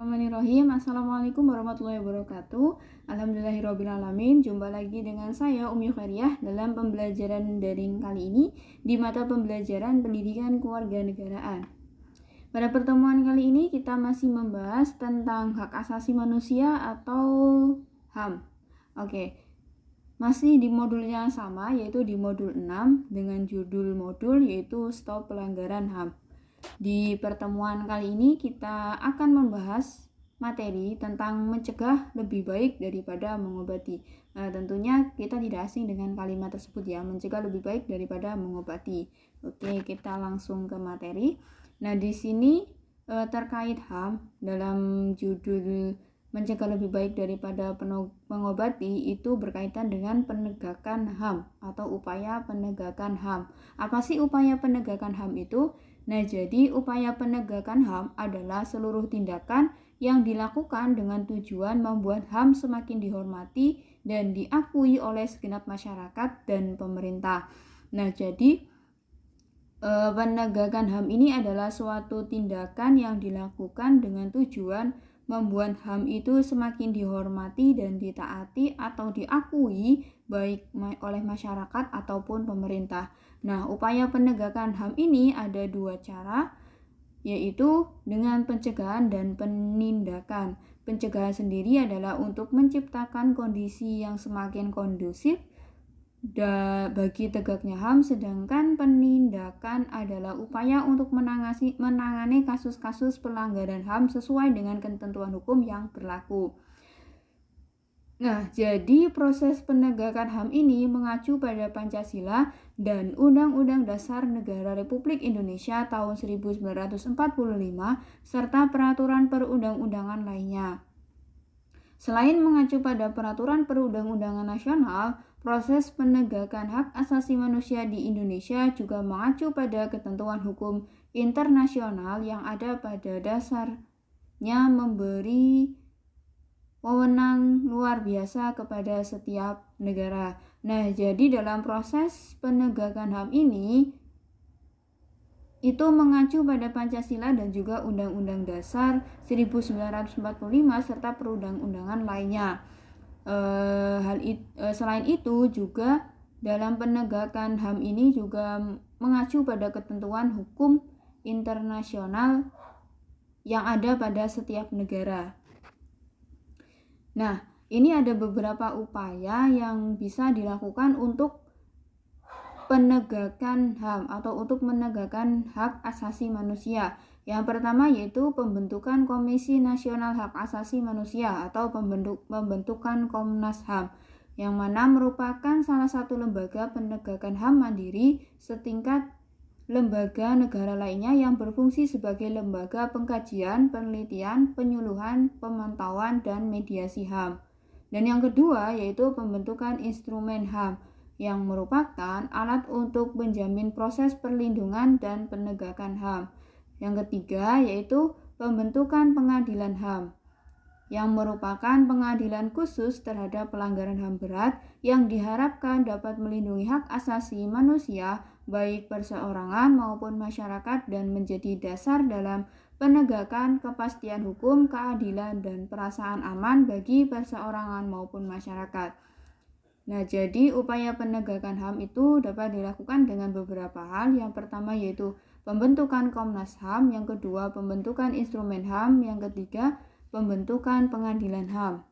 Bismillahirrahmanirrahim. Assalamualaikum warahmatullahi wabarakatuh. Alhamdulillahirrahmanirrahim. Jumpa lagi dengan saya Umi Khairiyah dalam pembelajaran daring kali ini di mata pembelajaran Pendidikan Kewarganegaraan. Pada pertemuan kali ini kita masih membahas tentang hak asasi manusia atau HAM. Oke. Masih di modul yang sama, yaitu di modul 6 dengan judul modul yaitu Stop Pelanggaran HAM. Di pertemuan kali ini kita akan membahas materi tentang mencegah lebih baik daripada mengobati. Nah, tentunya kita tidak asing dengan kalimat tersebut ya, mencegah lebih baik daripada mengobati. Oke, kita langsung ke materi. Nah, di sini terkait HAM dalam judul mencegah lebih baik daripada mengobati itu berkaitan dengan penegakan HAM atau upaya penegakan HAM. Apa sih upaya penegakan HAM itu? Nah, jadi upaya penegakan HAM adalah seluruh tindakan yang dilakukan dengan tujuan membuat HAM semakin dihormati dan diakui oleh segenap masyarakat dan pemerintah. Nah, jadi penegakan HAM ini adalah suatu tindakan yang dilakukan dengan tujuan membuat HAM itu semakin dihormati dan ditaati atau diakui baik oleh masyarakat ataupun pemerintah. Nah, upaya penegakan HAM ini ada dua cara, yaitu dengan pencegahan dan penindakan. Pencegahan sendiri adalah untuk menciptakan kondisi yang semakin kondusif bagi tegaknya HAM, sedangkan penindakan adalah upaya untuk menangani kasus-kasus pelanggaran HAM sesuai dengan ketentuan hukum yang berlaku. Nah, jadi proses penegakan HAM ini mengacu pada Pancasila dan Undang-Undang Dasar Negara Republik Indonesia tahun 1945 serta peraturan perundang-undangan lainnya. Selain mengacu pada peraturan perundang-undangan nasional, proses penegakan hak asasi manusia di Indonesia juga mengacu pada ketentuan hukum internasional yang ada pada dasarnya memberi wewenang luar biasa kepada setiap negara. Nah, jadi dalam proses penegakan HAM ini itu mengacu pada Pancasila dan juga Undang-Undang Dasar 1945 serta perundang-undangan lainnya. Selain itu juga dalam penegakan HAM ini juga mengacu pada ketentuan hukum internasional yang ada pada setiap negara. Nah, ini ada beberapa upaya yang bisa dilakukan untuk penegakan HAM atau untuk menegakkan hak asasi manusia. Yang pertama yaitu pembentukan Komisi Nasional Hak Asasi Manusia atau pembentukan Komnas HAM, yang mana merupakan salah satu lembaga penegakan HAM mandiri setingkat lembaga negara lainnya yang berfungsi sebagai lembaga pengkajian, penelitian, penyuluhan, pemantauan, dan mediasi HAM. Dan yang kedua yaitu pembentukan instrumen HAM yang merupakan alat untuk menjamin proses perlindungan dan penegakan HAM. Yang ketiga yaitu pembentukan pengadilan HAM yang merupakan pengadilan khusus terhadap pelanggaran HAM berat yang diharapkan dapat melindungi hak asasi manusia baik perseorangan maupun masyarakat dan menjadi dasar dalam penegakan kepastian hukum, keadilan, dan perasaan aman bagi perseorangan maupun masyarakat. Nah, jadi upaya penegakan HAM itu dapat dilakukan dengan beberapa hal. Yang pertama yaitu pembentukan Komnas HAM, yang kedua pembentukan instrumen HAM, yang ketiga pembentukan pengadilan HAM.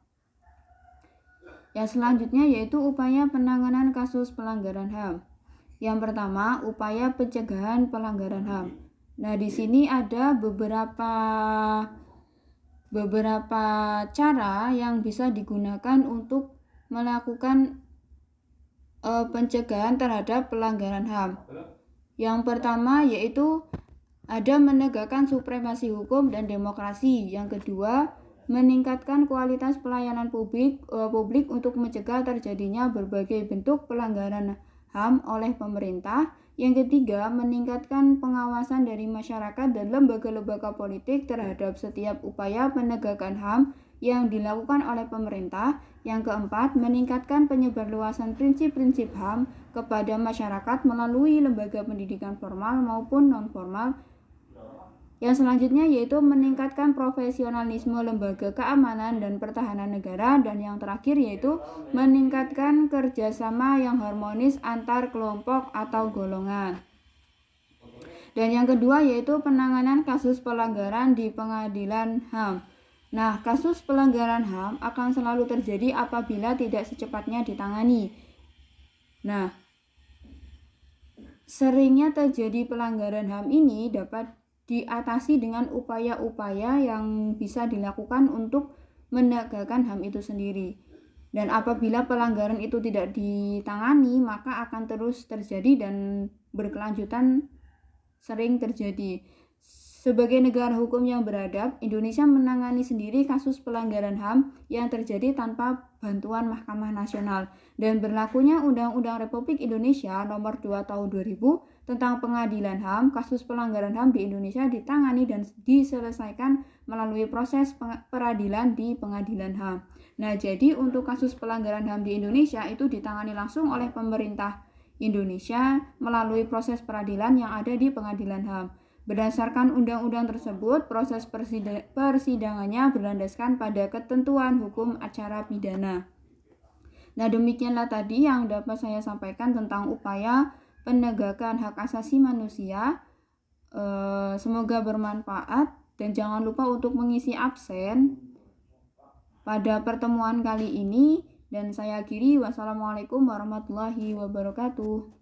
Yang selanjutnya yaitu upaya penanganan kasus pelanggaran HAM. Yang pertama, upaya pencegahan pelanggaran HAM. Nah, di sini ada beberapa cara yang bisa digunakan untuk melakukan pencegahan terhadap pelanggaran HAM. Yang pertama yaitu ada menegakkan supremasi hukum dan demokrasi. Yang kedua, meningkatkan kualitas pelayanan publik untuk mencegah terjadinya berbagai bentuk pelanggaran HAM oleh pemerintah. Yang ketiga, meningkatkan pengawasan dari masyarakat dan lembaga-lembaga politik terhadap setiap upaya penegakan HAM yang dilakukan oleh pemerintah. Yang keempat, meningkatkan penyebarluasan prinsip-prinsip HAM kepada masyarakat melalui lembaga pendidikan formal maupun non-formal. Yang selanjutnya yaitu meningkatkan profesionalisme lembaga keamanan dan pertahanan negara, dan yang terakhir yaitu meningkatkan kerjasama yang harmonis antar kelompok atau golongan. Dan yang kedua yaitu penanganan kasus pelanggaran di pengadilan HAM. Nah, kasus pelanggaran HAM akan selalu terjadi apabila tidak secepatnya ditangani. Nah, seringnya terjadi pelanggaran HAM ini dapat diatasi dengan upaya-upaya yang bisa dilakukan untuk menegakkan HAM itu sendiri. Dan apabila pelanggaran itu tidak ditangani, maka akan terus terjadi dan berkelanjutan sering terjadi. Sebagai negara hukum yang beradab, Indonesia menangani sendiri kasus pelanggaran HAM yang terjadi tanpa bantuan Mahkamah Nasional, dan berlakunya Undang-Undang Republik Indonesia Nomor 2 Tahun 2000 tentang Pengadilan HAM. Kasus pelanggaran HAM di Indonesia ditangani dan diselesaikan melalui proses peradilan di Pengadilan HAM. Nah, jadi untuk kasus pelanggaran HAM di Indonesia itu ditangani langsung oleh pemerintah Indonesia melalui proses peradilan yang ada di Pengadilan HAM. Berdasarkan undang-undang tersebut, proses persidangannya berlandaskan pada ketentuan hukum acara pidana. Nah, demikianlah tadi yang dapat saya sampaikan tentang upaya penegakan hak asasi manusia. Semoga bermanfaat, dan jangan lupa untuk mengisi absen pada pertemuan kali ini. Dan saya akhiri, wassalamualaikum warahmatullahi wabarakatuh.